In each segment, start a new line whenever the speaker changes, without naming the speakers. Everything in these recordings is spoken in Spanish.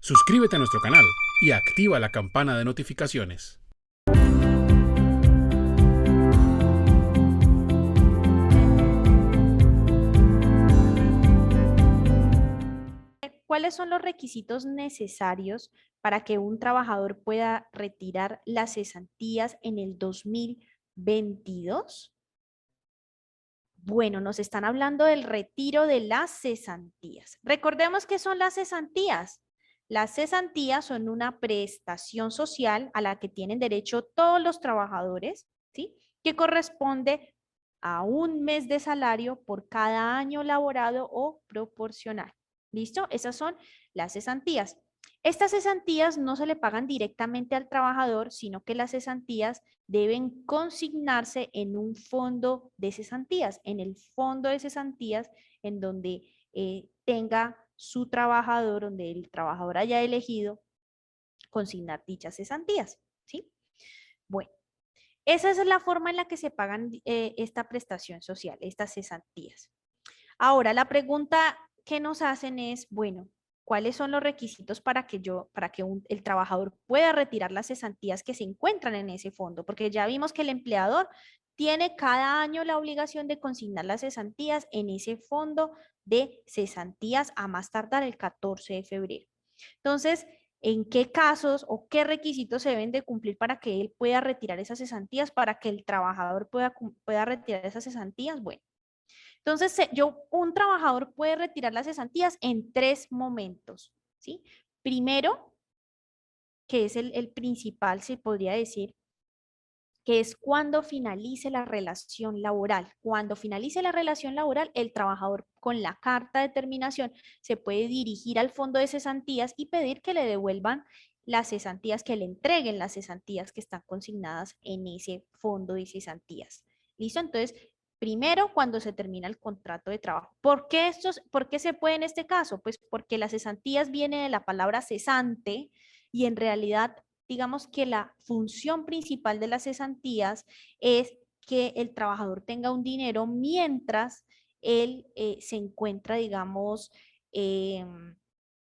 Suscríbete a nuestro canal y activa la campana de notificaciones.
¿Cuáles son los requisitos necesarios para que un trabajador pueda retirar las cesantías en el 2022? Bueno, nos están hablando del retiro de las cesantías. Recordemos qué son las cesantías. Las cesantías son una prestación social a la que tienen derecho todos los trabajadores, ¿sí? Que corresponde a un mes de salario por cada año laborado o proporcional. ¿Listo? Esas son las cesantías. Estas cesantías no se le pagan directamente al trabajador, sino que las cesantías deben consignarse en un fondo de cesantías, en el fondo de cesantías en donde tenga su trabajador, donde el trabajador haya elegido consignar dichas cesantías, ¿sí? Bueno, esa es la forma en la que se pagan esta prestación social, estas cesantías. Ahora, la pregunta que nos hacen es, bueno, ¿cuáles son los requisitos para que el trabajador pueda retirar las cesantías que se encuentran en ese fondo? Porque ya vimos que el empleador tiene cada año la obligación de consignar las cesantías en ese fondo de cesantías a más tardar el 14 de febrero. Entonces, ¿en qué casos o qué requisitos se deben de cumplir para que él pueda retirar esas cesantías, para que el trabajador pueda retirar esas cesantías? Bueno. Entonces, un trabajador puede retirar las cesantías en tres momentos, ¿sí? Primero, que es el principal, se podría decir, que es cuando finalice la relación laboral. Cuando finalice la relación laboral, el trabajador con la carta de terminación se puede dirigir al fondo de cesantías y pedir que le devuelvan las cesantías, que le entreguen las cesantías que están consignadas en ese fondo de cesantías. ¿Listo? Entonces, primero, cuando se termina el contrato de trabajo. ¿Por qué se puede en este caso? Pues porque las cesantías viene de la palabra cesante y en realidad digamos que la función principal de las cesantías es que el trabajador tenga un dinero mientras él se encuentra, digamos, en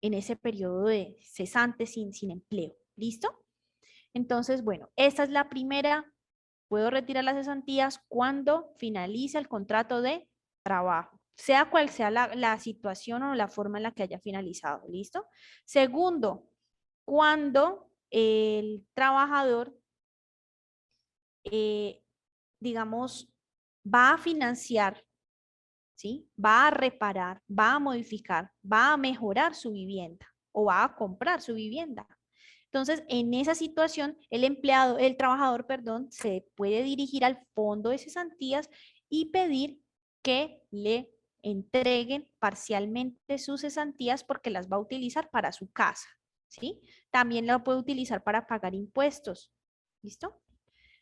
ese periodo de cesante sin empleo. ¿Listo? Entonces, bueno, esta es la primera. Puedo retirar las cesantías cuando finaliza el contrato de trabajo, sea cual sea la situación o la forma en la que haya finalizado. ¿Listo? Segundo, cuando el trabajador, eh, digamos, va a financiar, ¿sí? Va a reparar, va a modificar, va a mejorar su vivienda o va a comprar su vivienda. Entonces, en esa situación, el trabajador, perdón, se puede dirigir al fondo de cesantías y pedir que le entreguen parcialmente sus cesantías porque las va a utilizar para su casa, ¿sí? También lo puede utilizar para pagar impuestos, ¿listo?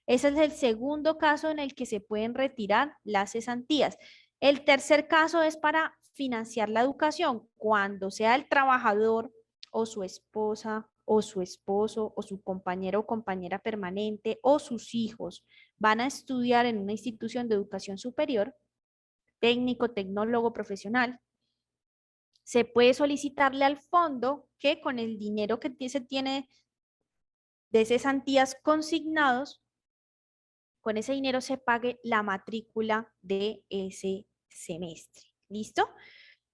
Ese es el segundo caso en el que se pueden retirar las cesantías. El tercer caso es para financiar la educación, cuando sea el trabajador o su esposa o su esposo o su compañero o compañera permanente o sus hijos van a estudiar en una institución de educación superior, técnico, tecnólogo, profesional. Se puede solicitarle al fondo que con el dinero que se tiene de cesantías consignados, con ese dinero se pague la matrícula de ese semestre. ¿Listo?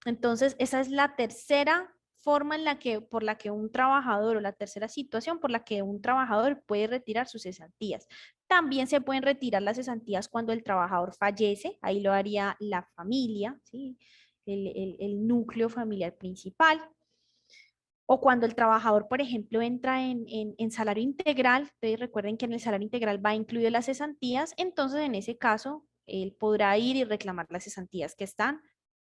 Entonces, esa es la tercera forma por la que un trabajador, o la tercera situación por la que un trabajador puede retirar sus cesantías. También se pueden retirar las cesantías cuando el trabajador fallece, ahí lo haría la familia, ¿sí? El núcleo familiar principal. O cuando el trabajador, por ejemplo, entra en salario integral, entonces recuerden que en el salario integral va incluido las cesantías, entonces en ese caso él podrá ir y reclamar las cesantías que están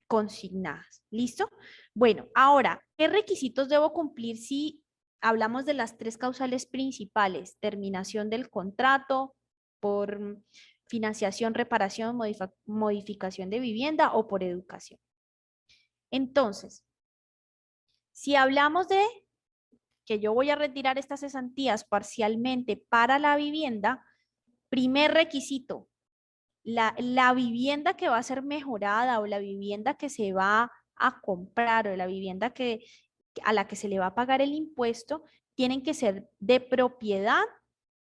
consignadas. ¿Listo? Bueno, ahora, ¿qué requisitos debo cumplir si hablamos de las tres causales principales? Terminación del contrato por financiación, reparación, modificación de vivienda o por educación. Entonces, si hablamos de que yo voy a retirar estas cesantías parcialmente para la vivienda, primer requisito, la vivienda que va a ser mejorada o la vivienda que se va a comprar o la vivienda a la que se le va a pagar el impuesto tienen que ser de propiedad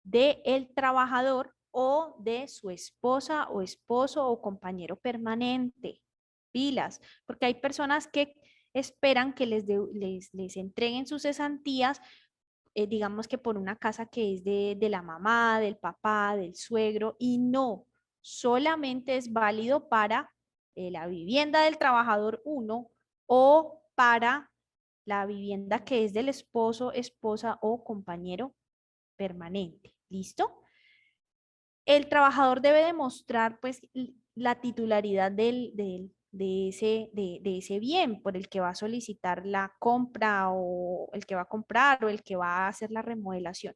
del trabajador o de su esposa o esposo o compañero permanente. Pilas, porque hay personas que esperan que les entreguen sus cesantías, digamos que por una casa que es de la mamá, del papá, del suegro, y no, solamente es válido para la vivienda del trabajador uno o para la vivienda que es del esposo, esposa o compañero permanente. ¿Listo? El trabajador debe demostrar pues la titularidad de ese bien por el que va a solicitar la compra o el que va a comprar o el que va a hacer la remodelación.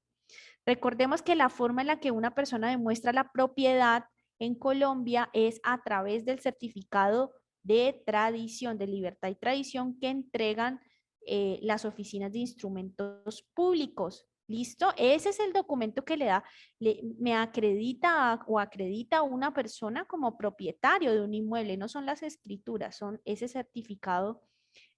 Recordemos que la forma en la que una persona demuestra la propiedad en Colombia es a través del certificado de tradición, de libertad y tradición que entregan las oficinas de instrumentos públicos. ¿Listo? Ese es el documento que me acredita o acredita a una persona como propietario de un inmueble. No son las escrituras, son ese certificado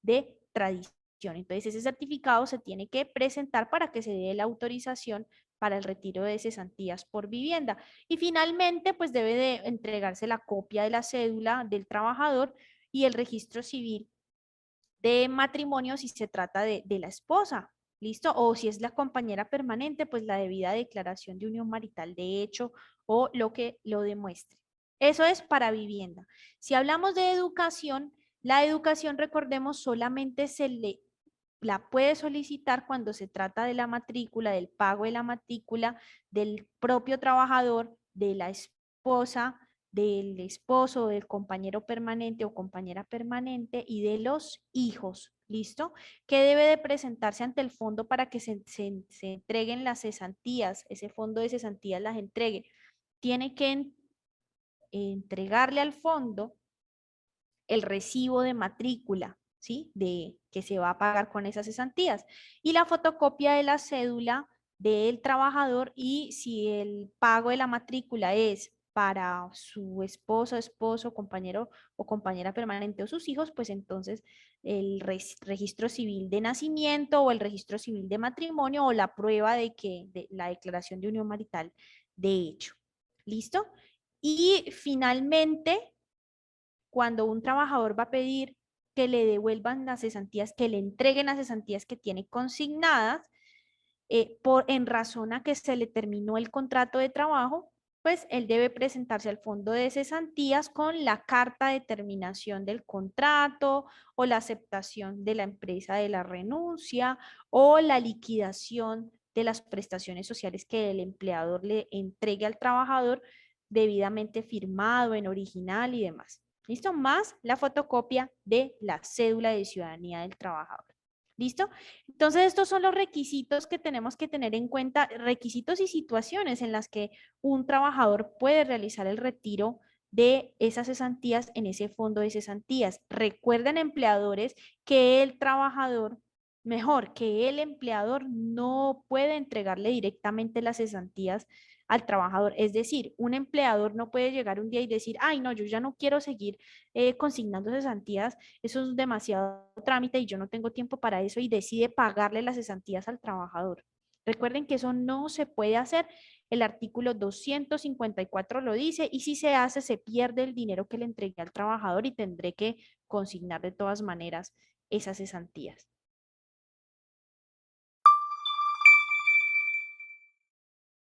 de tradición. Entonces, ese certificado se tiene que presentar para que se dé la autorización para el retiro de cesantías por vivienda. Y finalmente, pues debe de entregarse la copia de la cédula del trabajador y el registro civil de matrimonio si se trata de la esposa. ¿Listo? O si es la compañera permanente, pues la debida declaración de unión marital de hecho o lo que lo demuestre. Eso es para vivienda. Si hablamos de educación, la educación, recordemos, solamente la puede solicitar cuando se trata de la matrícula, del pago de la matrícula, del propio trabajador, de la esposa, del esposo, del compañero permanente o compañera permanente y de los hijos. ¿Listo? Que debe de presentarse ante el fondo para que se entreguen las cesantías, ese fondo de cesantías las entregue. Tiene que entregarle al fondo el recibo de matrícula, ¿sí? De que se va a pagar con esas cesantías. Y la fotocopia de la cédula del trabajador y si el pago de la matrícula es para su esposo, esposo, compañero o compañera permanente o sus hijos, pues entonces el registro civil de nacimiento o el registro civil de matrimonio o la prueba de la declaración de unión marital de hecho. ¿Listo? Y finalmente, cuando un trabajador va a pedir que le devuelvan las cesantías, que le entreguen las cesantías que tiene consignadas, en razón a que se le terminó el contrato de trabajo, pues él debe presentarse al fondo de cesantías con la carta de terminación del contrato o la aceptación de la empresa de la renuncia o la liquidación de las prestaciones sociales que el empleador le entregue al trabajador debidamente firmado en original y demás. ¿Listo? Más la fotocopia de la cédula de ciudadanía del trabajador. ¿Listo? Entonces, estos son los requisitos que tenemos que tener en cuenta, requisitos y situaciones en las que un trabajador puede realizar el retiro de esas cesantías en ese fondo de cesantías. Recuerden, empleadores, que el trabajador, mejor, que el empleador no puede entregarle directamente las cesantías al trabajador. Es decir, un empleador no puede llegar un día y decir, ay, no, yo ya no quiero seguir consignando cesantías, eso es demasiado trámite y yo no tengo tiempo para eso y decide pagarle las cesantías al trabajador. Recuerden que eso no se puede hacer. El artículo 254 lo dice y si se hace, se pierde el dinero que le entregué al trabajador y tendré que consignar de todas maneras esas cesantías.